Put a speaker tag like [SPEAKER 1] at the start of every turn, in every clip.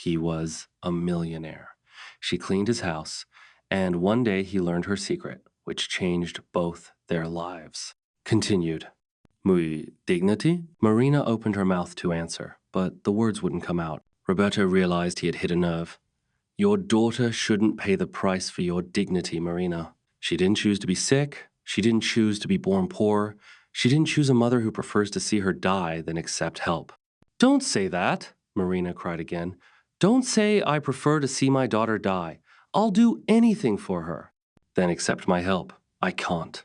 [SPEAKER 1] He was a millionaire. She cleaned his house, and one day he learned her secret, which changed both their lives. Continued. Muy dignity? Marina opened her mouth to answer, but the words wouldn't come out. Roberto realized he had hit a nerve. Your daughter shouldn't pay the price for your dignity, Marina. She didn't choose to be sick. She didn't choose to be born poor. She didn't choose a mother who prefers to see her die than accept help. Don't say that, Marina cried again. Don't say I prefer to see my daughter die. I'll do anything for her. Then accept my help. I can't.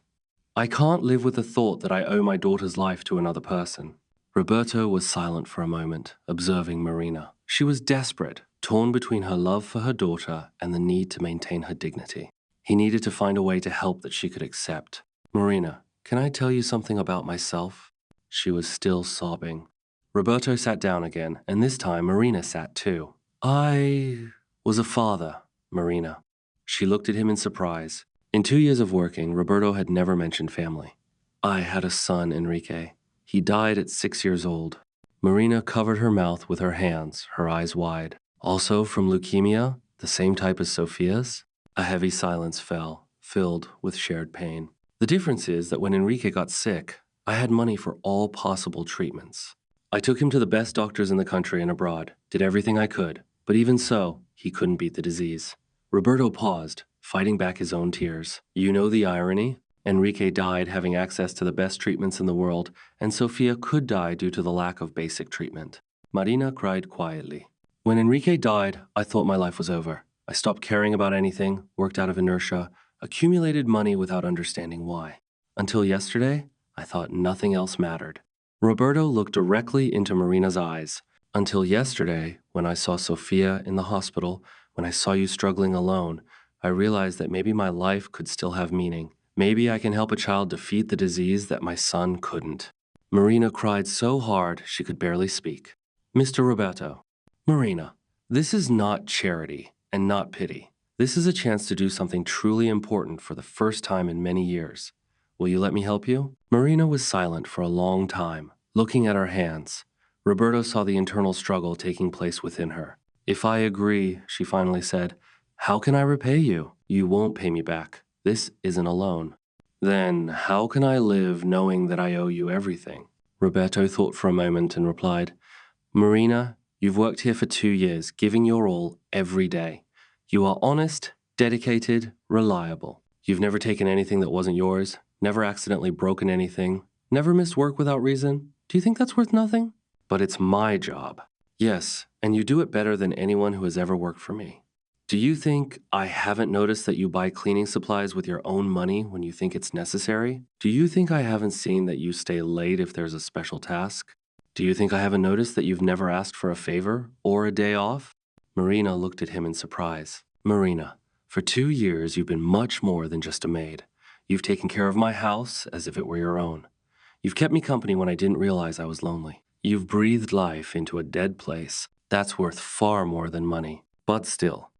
[SPEAKER 1] I can't live with the thought that I owe my daughter's life to another person. Roberto was silent for a moment, observing Marina. She was desperate, torn between her love for her daughter and the need to maintain her dignity. He needed to find a way to help that she could accept. Marina, can I tell you something about myself? She was still sobbing. Roberto sat down again, and this time Marina sat too. I was a father, Marina. She looked at him in surprise. In 2 years of working, Roberto had never mentioned family. I had a son, Enrique. He died at 6 years old. Marina covered her mouth with her hands, her eyes wide. Also from leukemia, the same type as Sophia's? A heavy silence fell, filled with shared pain. The difference is that when Enrique got sick, I had money for all possible treatments. I took him to the best doctors in the country and abroad, did everything I could, but even so, he couldn't beat the disease. Roberto paused, fighting back his own tears. You know the irony? Enrique died having access to the best treatments in the world, and Sophia could die due to the lack of basic treatment. Marina cried quietly. When Enrique died, I thought my life was over. I stopped caring about anything, worked out of inertia, accumulated money without understanding why. Until yesterday, I thought nothing else mattered. Roberto looked directly into Marina's eyes. Until yesterday, when I saw Sophia in the hospital, when I saw you struggling alone, I realized that maybe my life could still have meaning. Maybe I can help a child defeat the disease that my son couldn't. Marina cried so hard she could barely speak. Mr. Roberto, Marina, this is not charity and not pity. This is a chance to do something truly important for the first time in many years. Will you let me help you? Marina was silent for a long time, looking at her hands. Roberto saw the internal struggle taking place within her. If I agree, she finally said, how can I repay you? You won't pay me back. This isn't a loan. Then how can I live knowing that I owe you everything? Roberto thought for a moment and replied, Marina, you've worked here for 2 years, giving your all every day. You are honest, dedicated, reliable. You've never taken anything that wasn't yours, never accidentally broken anything, never missed work without reason. Do you think that's worth nothing? But it's my job. Yes, and you do it better than anyone who has ever worked for me. Do you think I haven't noticed that you buy cleaning supplies with your own money when you think it's necessary? Do you think I haven't seen that you stay late if there's a special task? Do you think I haven't noticed that you've never asked for a favor or a day off? Marina looked at him in surprise. Marina, for 2 years you've been much more than just a maid. You've taken care of my house as if it were your own. You've kept me company when I didn't realize I was lonely. You've breathed life into a dead place. That's worth far more than money. But still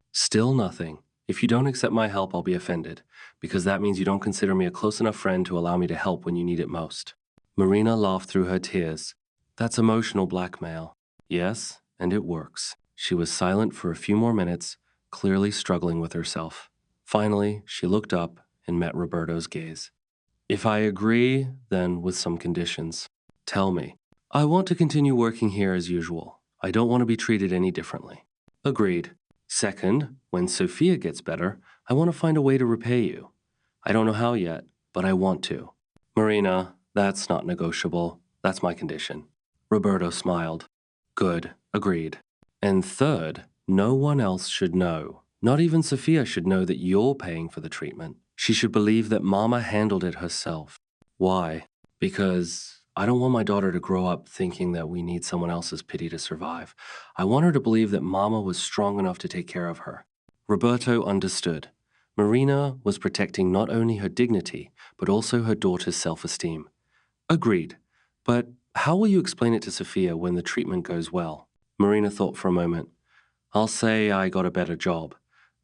[SPEAKER 1] nothing. If you don't accept my help, I'll be offended, because that means you don't consider me a close enough friend to allow me to help when you need it most. Marina laughed through her tears. That's emotional blackmail. Yes, and it works. She was silent for a few more minutes, clearly struggling with herself. Finally, she looked up and met Roberto's gaze. If I agree, then with some conditions. Tell me. I want to continue working here as usual. I don't want to be treated any differently. Agreed. Second, when Sophia gets better, I want to find a way to repay you. I don't know how yet, but I want to. Marina, that's not negotiable. That's my condition. Roberto smiled. Good, agreed. And third, no one else should know. Not even Sophia should know that you're paying for the treatment. She should believe that Mama handled it herself. Why? Because I don't want my daughter to grow up thinking that we need someone else's pity to survive. I want her to believe that Mama was strong enough to take care of her. Roberto understood. Marina was protecting not only her dignity, but also her daughter's self-esteem. Agreed. But how will you explain it to Sophia when the treatment goes well? Marina thought for a moment. I'll say I got a better job,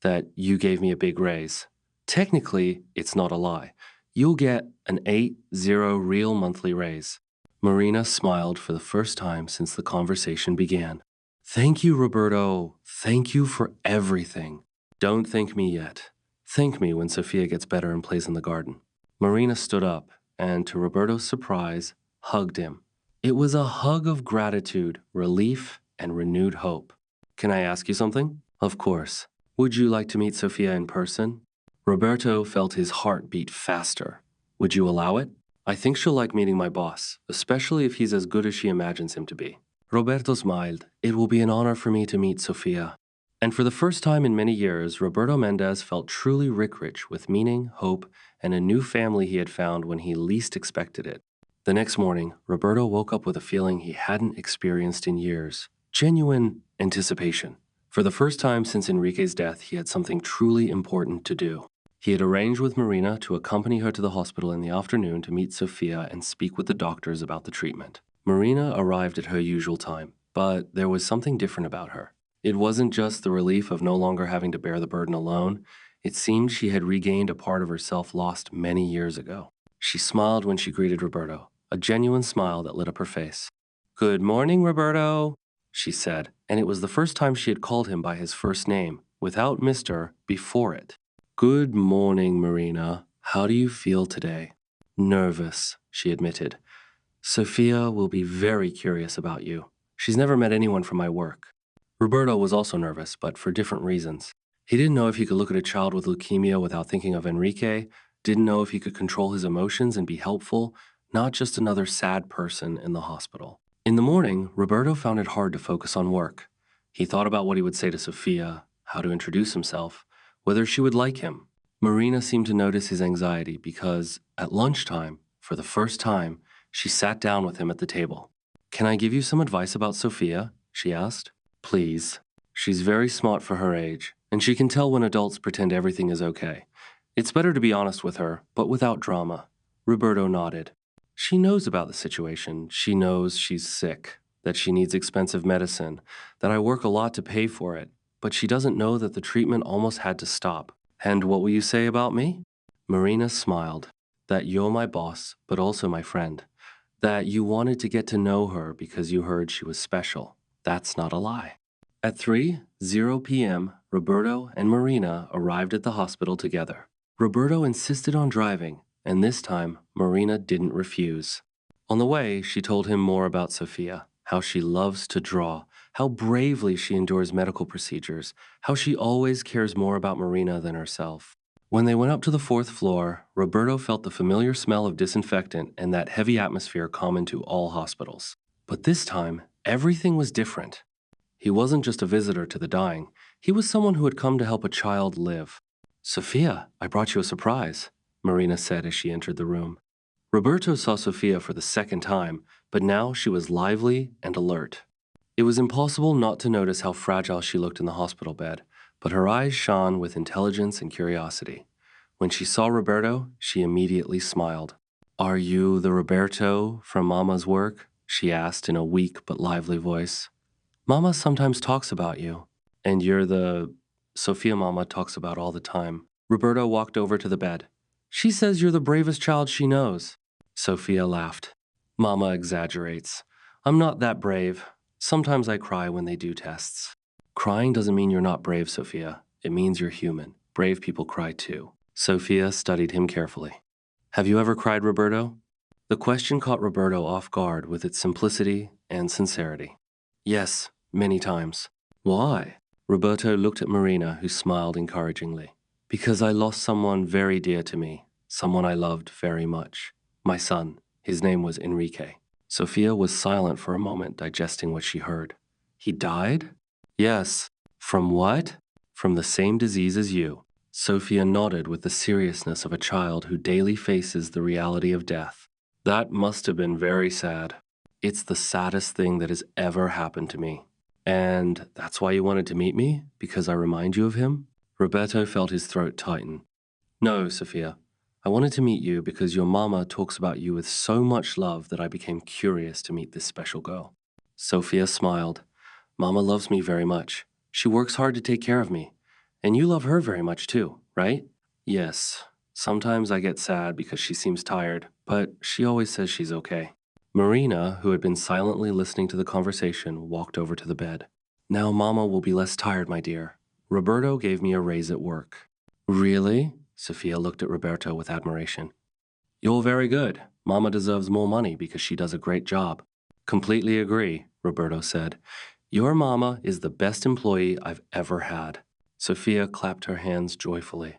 [SPEAKER 1] that you gave me a big raise. Technically, it's not a lie. You'll get an 8-0 real monthly raise. Marina smiled for the first time since the conversation began. Thank you, Roberto. Thank you for everything. Don't thank me yet. Thank me when Sophia gets better and plays in the garden. Marina stood up and, to Roberto's surprise, hugged him. It was a hug of gratitude, relief, and renewed hope. Can I ask you something? Of course. Would you like to meet Sophia in person? Roberto felt his heart beat faster. Would you allow it? I think she'll like meeting my boss, especially if he's as good as she imagines him to be. Roberto smiled. It will be an honor for me to meet Sophia. And for the first time in many years, Roberto Mendez felt truly rich with meaning, hope, and a new family he had found when he least expected it. The next morning, Roberto woke up with a feeling he hadn't experienced in years. Genuine anticipation. For the first time since Enrique's death, he had something truly important to do. He had arranged with Marina to accompany her to the hospital in the afternoon to meet Sophia and speak with the doctors about the treatment. Marina arrived at her usual time, but there was something different about her. It wasn't just the relief of no longer having to bear the burden alone. It seemed she had regained a part of herself lost many years ago. She smiled when she greeted Roberto, a genuine smile that lit up her face. "Good morning, Roberto," she said, and it was the first time she had called him by his first name, without Mr. before it. "Good morning, Marina. How do you feel today?" "Nervous," she admitted. "Sophia will be very curious about you. She's never met anyone from my work." Roberto was also nervous, but for different reasons. He didn't know if he could look at a child with leukemia without thinking of Enrique, didn't know if he could control his emotions and be helpful, not just another sad person in the hospital. In the morning, Roberto found it hard to focus on work. He thought about what he would say to Sophia, how to introduce himself, whether she would like him. Marina seemed to notice his anxiety because, at lunchtime, for the first time, she sat down with him at the table. "Can I give you some advice about Sophia?" she asked. "Please. She's very smart for her age, and she can tell when adults pretend everything is okay. It's better to be honest with her, but without drama." Roberto nodded. "She knows about the situation. She knows she's sick, that she needs expensive medicine, that I work a lot to pay for it, but she doesn't know that the treatment almost had to stop. And what will you say about me?" Marina smiled. "That you're my boss, but also my friend. That you wanted to get to know her because you heard she was special. That's not a lie." At 3:00 p.m., Roberto and Marina arrived at the hospital together. Roberto insisted on driving, and this time, Marina didn't refuse. On the way, she told him more about Sophia, how she loves to draw, how bravely she endures medical procedures, how she always cares more about Marina than herself. When they went up to the 4th floor, Roberto felt the familiar smell of disinfectant and that heavy atmosphere common to all hospitals. But this time, everything was different. He wasn't just a visitor to the dying. He was someone who had come to help a child live. "Sophia, I brought you a surprise," Marina said as she entered the room. Roberto saw Sophia for the second time, but now she was lively and alert. It was impossible not to notice how fragile she looked in the hospital bed, but her eyes shone with intelligence and curiosity. When she saw Roberto, she immediately smiled. "Are you the Roberto from Mama's work?" she asked in a weak but lively voice. "Mama sometimes talks about you." "And you're the Sophia Mama talks about all the time." Roberto walked over to the bed. "She says you're the bravest child she knows." Sophia laughed. "Mama exaggerates. I'm not that brave. Sometimes I cry when they do tests." "Crying doesn't mean you're not brave, Sophia. It means you're human. Brave people cry too." Sophia studied him carefully. "Have you ever cried, Roberto?" The question caught Roberto off guard with its simplicity and sincerity. "Yes, many times." "Why?" Roberto looked at Marina, who smiled encouragingly. "Because I lost someone very dear to me, someone I loved very much. My son. His name was Enrique." Sophia was silent for a moment, digesting what she heard. "He died?" "Yes." "From what?" "From the same disease as you." Sophia nodded with the seriousness of a child who daily faces the reality of death. "That must have been very sad." "It's the saddest thing that has ever happened to me." "And that's why you wanted to meet me? Because I remind you of him?" Roberto felt his throat tighten. "No, Sophia. I wanted to meet you because your mama talks about you with so much love that I became curious to meet this special girl." Sophia smiled. "Mama loves me very much. She works hard to take care of me. And you love her very much too, right?" "Yes. Sometimes I get sad because she seems tired, but she always says she's okay." Marina, who had been silently listening to the conversation, walked over to the bed. Now Mama will be less tired, my dear. Roberto gave me a raise at work. Really? Sophia looked at Roberto with admiration. You're very good. Mama deserves more money because she does a great job. Completely agree, Roberto said. Your mama is the best employee I've ever had. Sophia clapped her hands joyfully.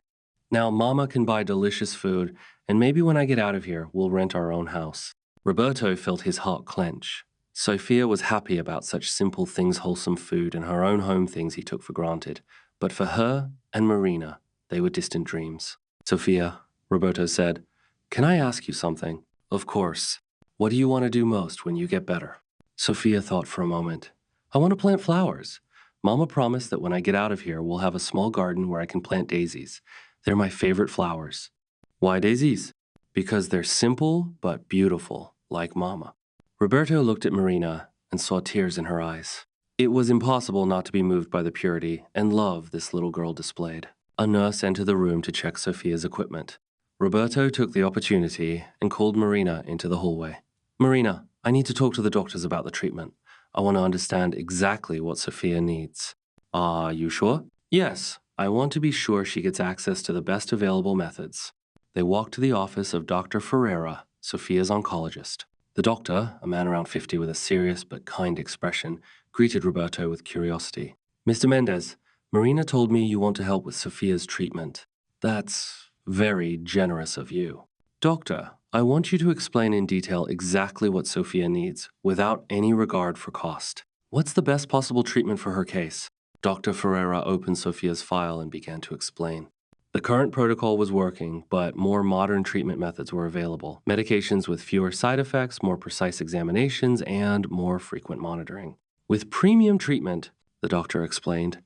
[SPEAKER 1] Now Mama can buy delicious food, and maybe when I get out of here, we'll rent our own house. Roberto felt his heart clench. Sophia was happy about such simple things, wholesome food, and her own home things he took for granted. But for her and Marina, they were distant dreams. Sophia, Roberto said, can I ask you something? Of course. What do you want to do most when you get better? Sophia thought for a moment. I want to plant flowers. Mama promised that when I get out of here, we'll have a small garden where I can plant daisies. They're my favorite flowers. Why daisies? Because they're simple but beautiful, like Mama. Roberto looked at Marina and saw tears in her eyes. It was impossible not to be moved by the purity and love this little girl displayed. A nurse entered the room to check Sophia's equipment. Roberto took the opportunity and called Marina into the hallway. Marina, I need to talk to the doctors about the treatment. I want to understand exactly what Sophia needs. Are you sure? Yes, I want to be sure she gets access to the best available methods. They walked to the office of Dr. Ferreira, Sophia's oncologist. The doctor, a man around 50 with a serious but kind expression, greeted Roberto with curiosity. Mr. Mendez, Marina told me you want to help with Sophia's treatment. That's very generous of you. Doctor, I want you to explain in detail exactly what Sophia needs, without any regard for cost. What's the best possible treatment for her case? Dr. Ferreira opened Sophia's file and began to explain. The current protocol was working, but more modern treatment methods were available. Medications with fewer side effects, more precise examinations, and more frequent monitoring. With premium treatment, the doctor explained,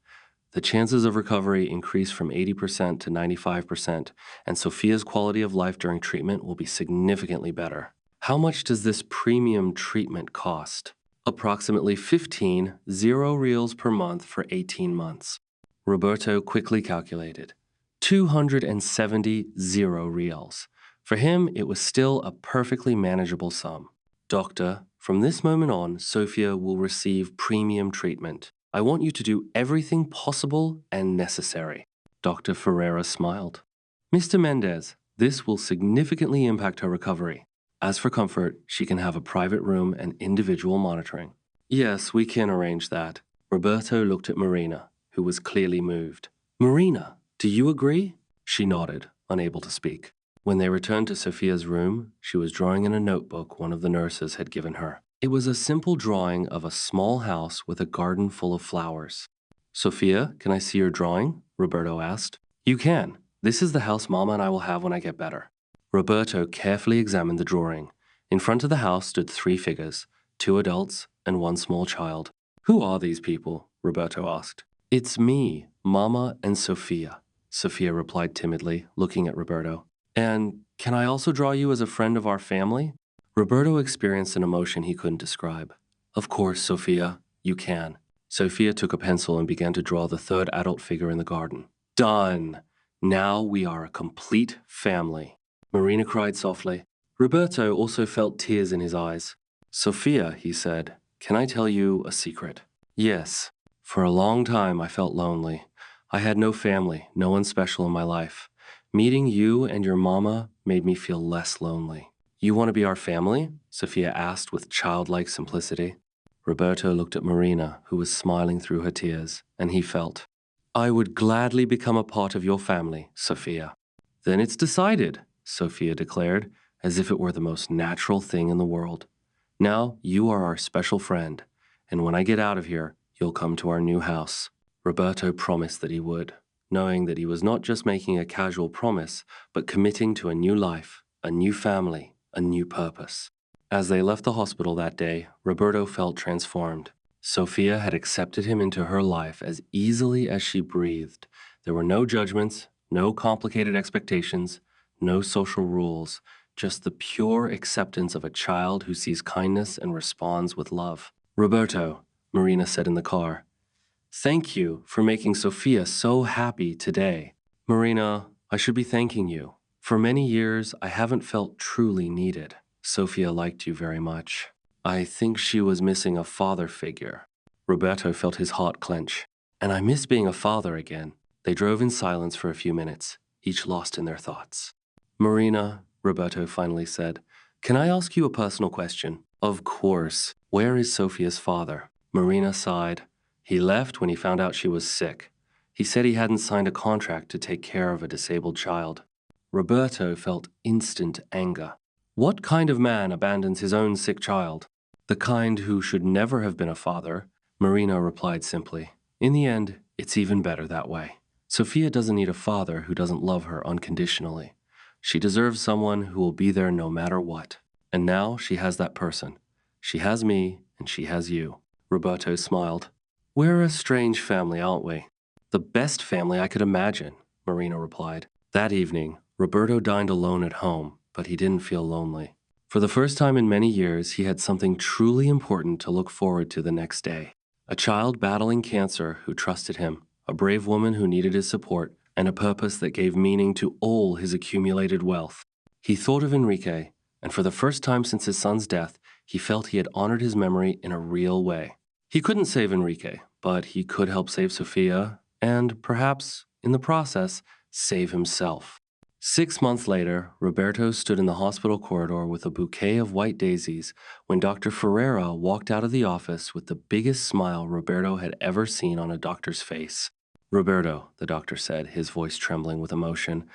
[SPEAKER 1] the chances of recovery increase from 80% to 95%, and Sophia's quality of life during treatment will be significantly better. How much does this premium treatment cost? Approximately 15 reals per month for 18 months. Roberto quickly calculated. 270 reals. For him, it was still a perfectly manageable sum. Doctor, from this moment on, Sophia will receive premium treatment. I want you to do everything possible and necessary. Dr. Ferreira smiled. Mr. Mendez, this will significantly impact her recovery. As for comfort, she can have a private room and individual monitoring. Yes, we can arrange that. Roberto looked at Marina, who was clearly moved. Marina, do you agree? She nodded, unable to speak. When they returned to Sophia's room, she was drawing in a notebook one of the nurses had given her. It was a simple drawing of a small house with a garden full of flowers. Sophia, can I see your drawing? Roberto asked. You can. This is the house Mama and I will have when I get better. Roberto carefully examined the drawing. In front of the house stood 3 figures, 2 adults and 1 small child. Who are these people? Roberto asked. It's me, Mama and Sophia, Sophia replied timidly, looking at Roberto. And can I also draw you as a friend of our family? Roberto experienced an emotion he couldn't describe. Of course, Sophia, you can. Sophia took a pencil and began to draw the 3rd adult figure in the garden. Done! Now we are a complete family. Marina cried softly. Roberto also felt tears in his eyes. Sophia, he said, can I tell you a secret? Yes. For a long time I felt lonely. I had no family, no one special in my life. Meeting you and your mama made me feel less lonely. You want to be our family? Sophia asked with childlike simplicity. Roberto looked at Marina, who was smiling through her tears, and he felt, I would gladly become a part of your family, Sophia. Then it's decided, Sophia declared, as if it were the most natural thing in the world. Now you are our special friend, and when I get out of here, you'll come to our new house. Roberto promised that he would, knowing that he was not just making a casual promise, but committing to a new life, a new family, a new purpose. As they left the hospital that day, Roberto felt transformed. Sophia had accepted him into her life as easily as she breathed. There were no judgments, no complicated expectations, no social rules, just the pure acceptance of a child who sees kindness and responds with love. Roberto, Marina said in the car, thank you for making Sophia so happy today. Marina, I should be thanking you. For many years, I haven't felt truly needed. Sophia liked you very much. I think she was missing a father figure. Roberto felt his heart clench. And I miss being a father again. They drove in silence for a few minutes, each lost in their thoughts. Marina, Roberto finally said, can I ask you a personal question? Of course. Where is Sophia's father? Marina sighed. He left when he found out she was sick. He said he hadn't signed a contract to take care of a disabled child. Roberto felt instant anger. What kind of man abandons his own sick child? The kind who should never have been a father, Marina replied simply. In the end, it's even better that way. Sophia doesn't need a father who doesn't love her unconditionally. She deserves someone who will be there no matter what. And now she has that person. She has me, and she has you. Roberto smiled. We're a strange family, aren't we? The best family I could imagine, Marina replied. That evening, Roberto dined alone at home, but he didn't feel lonely. For the first time in many years, he had something truly important to look forward to the next day. A child battling cancer who trusted him, a brave woman who needed his support, and a purpose that gave meaning to all his accumulated wealth. He thought of Enrique, and for the first time since his son's death, he felt he had honored his memory in a real way. He couldn't save Enrique, but he could help save Sophia, and perhaps, in the process, save himself. 6 months later, Roberto stood in the hospital corridor with a bouquet of white daisies when Dr. Ferreira walked out of the office with the biggest smile Roberto had ever seen on a doctor's face. Roberto, the doctor said, his voice trembling with emotion,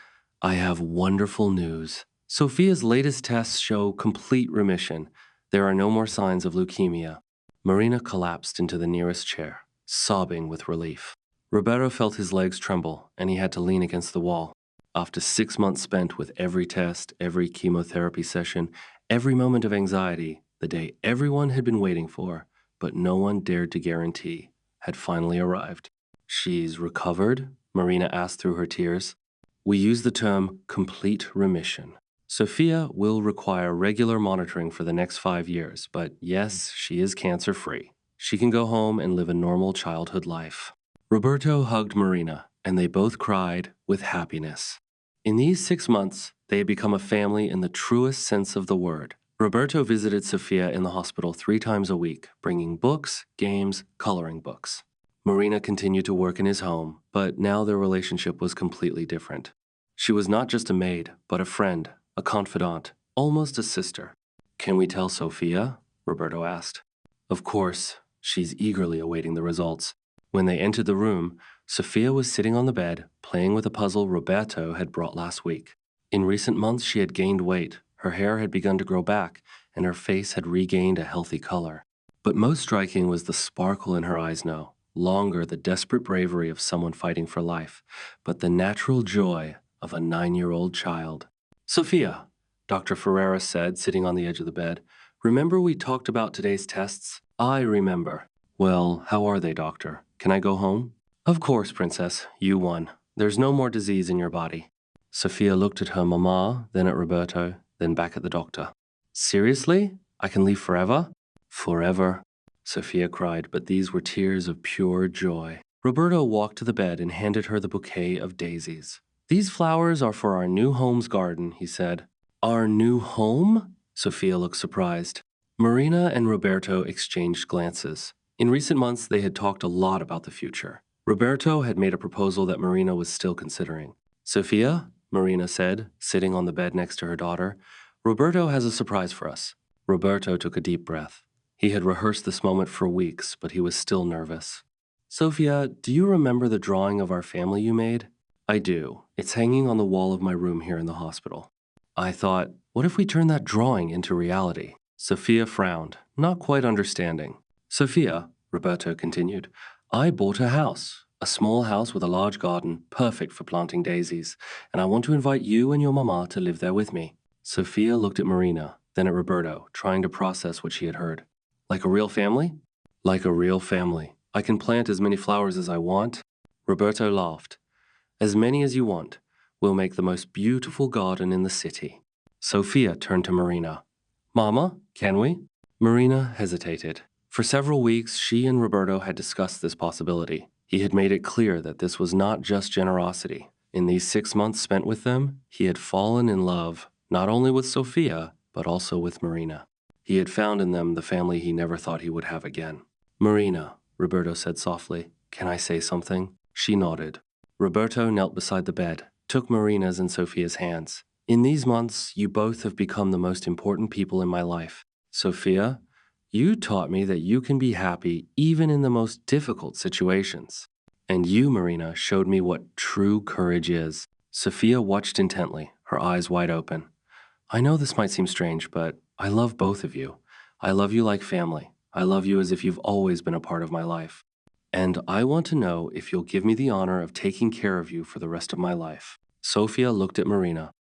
[SPEAKER 1] I have wonderful news. Sophia's latest tests show complete remission. There are no more signs of leukemia. Marina collapsed into the nearest chair, sobbing with relief. Roberto felt his legs tremble, and he had to lean against the wall. After 6 months spent with every test, every chemotherapy session, every moment of anxiety, the day everyone had been waiting for, but no one dared to guarantee, had finally arrived. She's recovered? Marina asked through her tears. We use the term complete remission. Sophia will require regular monitoring for the next 5 years, but yes, she is cancer-free. She can go home and live a normal childhood life. Roberto hugged Marina, and they both cried with happiness. In these 6 months, they had become a family in the truest sense of the word. Roberto visited Sophia in the hospital 3 times a week, bringing books, games, coloring books. Marina continued to work in his home, but now their relationship was completely different. She was not just a maid, but a friend, a confidant, almost a sister. Can we tell Sophia? Roberto asked. Of course, she's eagerly awaiting the results. When they entered the room, Sophia was sitting on the bed, playing with a puzzle Roberto had brought last week. In recent months, she had gained weight, her hair had begun to grow back, and her face had regained a healthy color. But most striking was the sparkle in her eyes now, longer the desperate bravery of someone fighting for life, but the natural joy of a 9-year-old child. Sophia, Dr. Ferreira said, sitting on the edge of the bed, remember we talked about today's tests? I remember. Well, how are they, doctor? Can I go home? Of course, princess. You won. There's no more disease in your body. Sophia looked at her mama, then at Roberto, then back at the doctor. Seriously? I can leave forever? Forever, Sophia cried, but these were tears of pure joy. Roberto walked to the bed and handed her the bouquet of daisies. These flowers are for our new home's garden, he said. Our new home? Sophia looked surprised. Marina and Roberto exchanged glances. In recent months, they had talked a lot about the future. Roberto had made a proposal that Marina was still considering. Sophia, Marina said, sitting on the bed next to her daughter, Roberto has a surprise for us. Roberto took a deep breath. He had rehearsed this moment for weeks, but he was still nervous. Sophia, do you remember the drawing of our family you made? I do. It's hanging on the wall of my room here in the hospital. I thought, what if we turn that drawing into reality? Sophia frowned, not quite understanding. Sophia, Roberto continued, I bought a house, a small house with a large garden, perfect for planting daisies, and I want to invite you and your mama to live there with me. Sophia looked at Marina, then at Roberto, trying to process what she had heard. Like a real family? Like a real family. I can plant as many flowers as I want. Roberto laughed. As many as you want. We'll make the most beautiful garden in the city. Sophia turned to Marina. Mama, can we? Marina hesitated. For several weeks, she and Roberto had discussed this possibility. He had made it clear that this was not just generosity. In these 6 months spent with them, he had fallen in love, not only with Sophia, but also with Marina. He had found in them the family he never thought he would have again. Marina, Roberto said softly. Can I say something? She nodded. Roberto knelt beside the bed, took Marina's and Sophia's hands. In these months, you both have become the most important people in my life. Sophia, you taught me that you can be happy even in the most difficult situations. And you, Marina, showed me what true courage is. Sophia watched intently, her eyes wide open. I know this might seem strange, but I love both of you. I love you like family. I love you as if you've always been a part of my life. And I want to know if you'll give me the honor of taking care of you for the rest of my life. Sophia looked at Marina.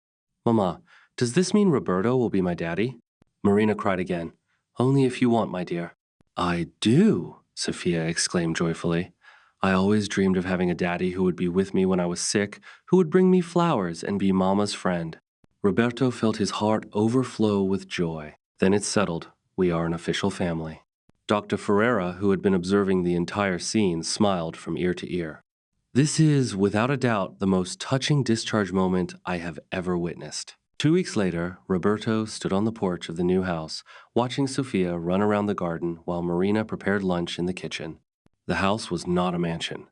[SPEAKER 1] Mama, does this mean Roberto will be my daddy? Marina cried again. Only if you want, my dear. I do, Sophia exclaimed joyfully. I always dreamed of having a daddy who would be with me when I was sick, who would bring me flowers and be Mama's friend. Roberto felt his heart overflow with joy. Then it settled. We are an official family. Dr. Ferreira, who had been observing the entire scene, smiled from ear to ear. This is, without a doubt, the most touching discharge moment I have ever witnessed. 2 weeks later, Roberto stood on the porch of the new house, watching Sophia run around the garden while Marina prepared lunch in the kitchen. The house was not a mansion.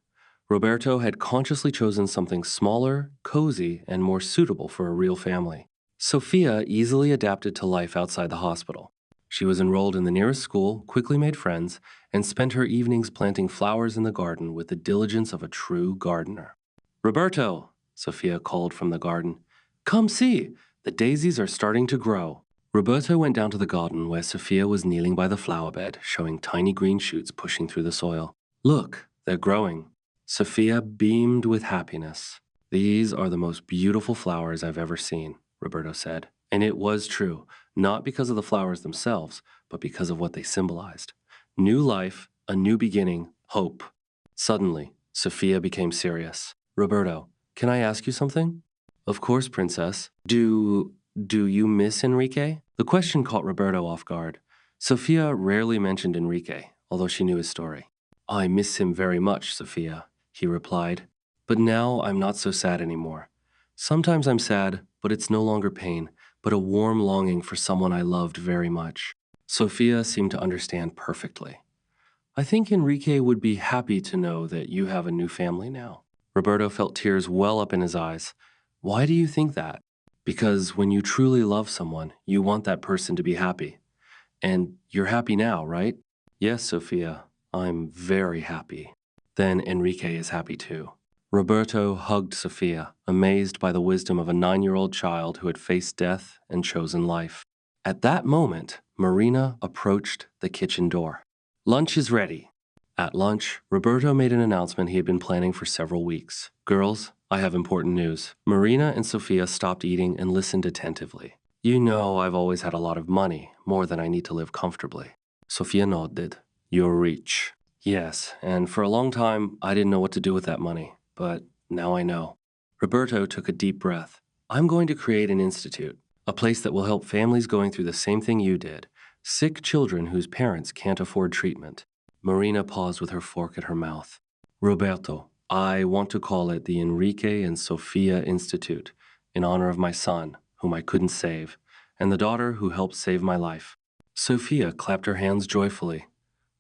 [SPEAKER 1] Roberto had consciously chosen something smaller, cozy, and more suitable for a real family. Sophia easily adapted to life outside the hospital. She was enrolled in the nearest school, quickly made friends, and spent her evenings planting flowers in the garden with the diligence of a true gardener. Roberto, Sophia called from the garden. Come see, the daisies are starting to grow. Roberto went down to the garden where Sophia was kneeling by the flower bed, showing tiny green shoots pushing through the soil. Look, they're growing. Sophia beamed with happiness. These are the most beautiful flowers I've ever seen, Roberto said. And it was true, not because of the flowers themselves, but because of what they symbolized. New life, a new beginning, hope. Suddenly, Sophia became serious. Roberto, can I ask you something? Of course, princess. Do you miss Enrique? The question caught Roberto off guard. Sophia rarely mentioned Enrique, although she knew his story. I miss him very much, Sophia, he replied. But now I'm not so sad anymore. Sometimes I'm sad, but it's no longer pain, but a warm longing for someone I loved very much. Sophia seemed to understand perfectly. I think Enrique would be happy to know that you have a new family now. Roberto felt tears well up in his eyes. Why do you think that? Because when you truly love someone, you want that person to be happy. And you're happy now, right? Yes, Sophia, I'm very happy. Then Enrique is happy too. Roberto hugged Sophia, amazed by the wisdom of a 9-year-old child who had faced death and chosen life. At that moment, Marina approached the kitchen door. Lunch is ready. At lunch, Roberto made an announcement he had been planning for several weeks. Girls, I have important news. Marina and Sophia stopped eating and listened attentively. You know I've always had a lot of money, more than I need to live comfortably. Sophia nodded. You're rich. Yes, and for a long time, I didn't know what to do with that money, but now I know. Roberto took a deep breath. I'm going to create an institute, a place that will help families going through the same thing you did, sick children whose parents can't afford treatment. Marina paused with her fork at her mouth. Roberto, I want to call it the Enrique and Sophia Institute, in honor of my son, whom I couldn't save, and the daughter who helped save my life. Sophia clapped her hands joyfully.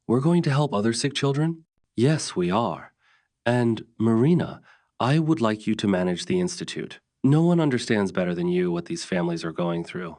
[SPEAKER 1] We're going to help other sick children? Yes, we are. And, Marina, I would like you to manage the institute. No one understands better than you what these families are going through.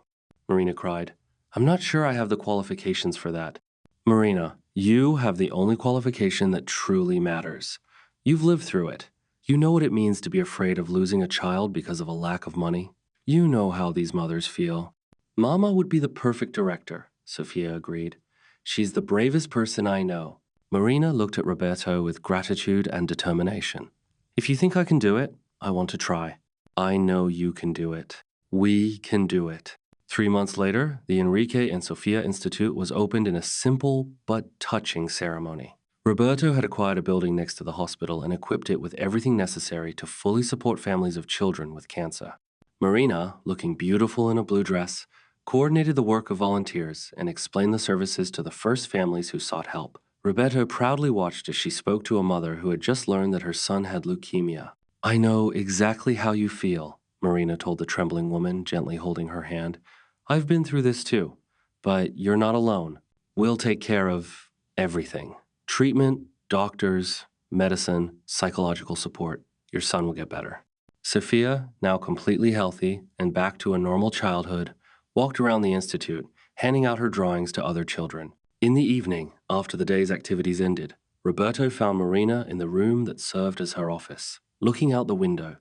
[SPEAKER 1] Marina cried. I'm not sure I have the qualifications for that. Marina, you have the only qualification that truly matters. You've lived through it. You know what it means to be afraid of losing a child because of a lack of money. You know how these mothers feel. Mama would be the perfect director, Sophia agreed. She's the bravest person I know. Marina looked at Roberto with gratitude and determination. If you think I can do it, I want to try. I know you can do it. We can do it. 3 months later, the Enrique and Sophia Institute was opened in a simple but touching ceremony. Roberto had acquired a building next to the hospital and equipped it with everything necessary to fully support families of children with cancer. Marina, looking beautiful in a blue dress, coordinated the work of volunteers and explained the services to the first families who sought help. Roberto proudly watched as she spoke to a mother who had just learned that her son had leukemia. I know exactly how you feel, Marina told the trembling woman, gently holding her hand. I've been through this too, but you're not alone. We'll take care of everything. Treatment, doctors, medicine, psychological support. Your son will get better. Sophia, now completely healthy and back to a normal childhood, walked around the institute, handing out her drawings to other children. In the evening, after the day's activities ended, Roberto found Marina in the room that served as her office, looking out the window.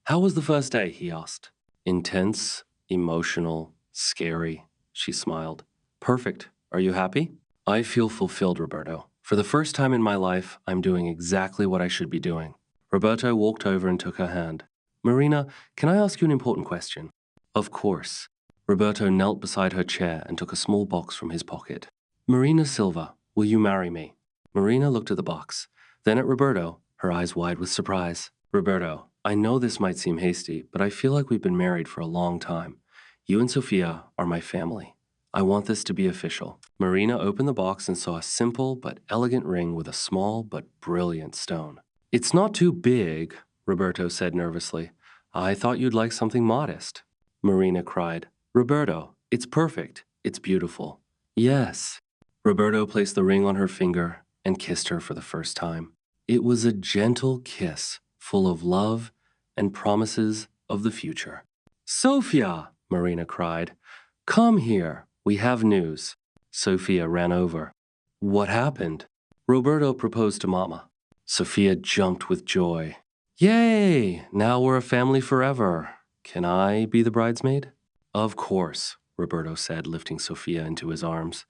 [SPEAKER 1] How was the first day? He asked. Intense, emotional, scary, she smiled. Perfect. Are you happy? I feel fulfilled, Roberto. For the first time in my life, I'm doing exactly what I should be doing. Roberto walked over and took her hand. Marina, can I ask you an important question? Of course. Roberto knelt beside her chair and took a small box from his pocket. Marina Silva, will you marry me? Marina looked at the box, then at Roberto, her eyes wide with surprise. Roberto, I know this might seem hasty, but I feel like we've been married for a long time. You and Sophia are my family. I want this to be official. Marina opened the box and saw a simple but elegant ring with a small but brilliant stone. It's not too big, Roberto said nervously. I thought you'd like something modest. Marina cried. Roberto, it's perfect. It's beautiful. Yes. Roberto placed the ring on her finger and kissed her for the first time. It was a gentle kiss, full of love and promises of the future. Sophia, Marina cried. Come here. We have news. Sophia ran over. What happened? Roberto proposed to Mama. Sophia jumped with joy. Yay! Now we're a family forever. Can I be the bridesmaid? Of course, Roberto said, lifting Sophia into his arms.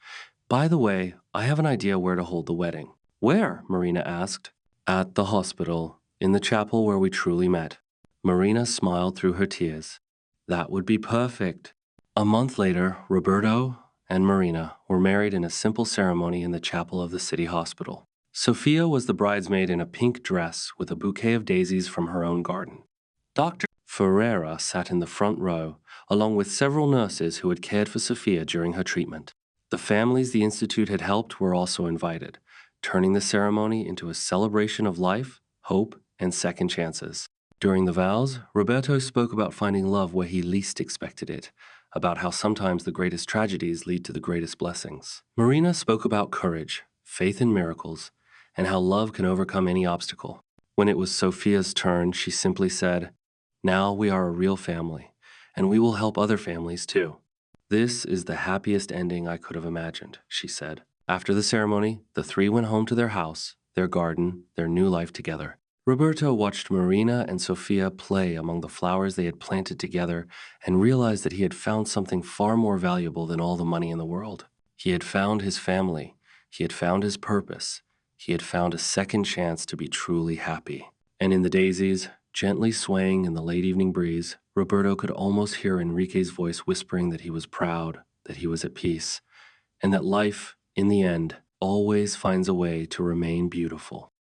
[SPEAKER 1] By the way, I have an idea where to hold the wedding. Where? Marina asked. At the hospital, in the chapel where we truly met. Marina smiled through her tears. That would be perfect. A month later, Roberto and Marina were married in a simple ceremony in the chapel of the city hospital. Sophia was the bridesmaid in a pink dress with a bouquet of daisies from her own garden. Dr. Ferreira sat in the front row, along with several nurses who had cared for Sophia during her treatment. The families the institute had helped were also invited, turning the ceremony into a celebration of life, hope, and second chances. During the vows, Roberto spoke about finding love where he least expected it, about how sometimes the greatest tragedies lead to the greatest blessings. Marina spoke about courage, faith in miracles, and how love can overcome any obstacle. When it was Sophia's turn, she simply said, Now we are a real family, and we will help other families too. This is the happiest ending I could have imagined, she said. After the ceremony, the three went home to their house, their garden, their new life together. Roberto watched Marina and Sophia play among the flowers they had planted together and realized that he had found something far more valuable than all the money in the world. He had found his family. He had found his purpose. He had found a second chance to be truly happy. And in the daisies, gently swaying in the late evening breeze, Roberto could almost hear Enrique's voice whispering that he was proud, that he was at peace, and that life, in the end, always finds a way to remain beautiful.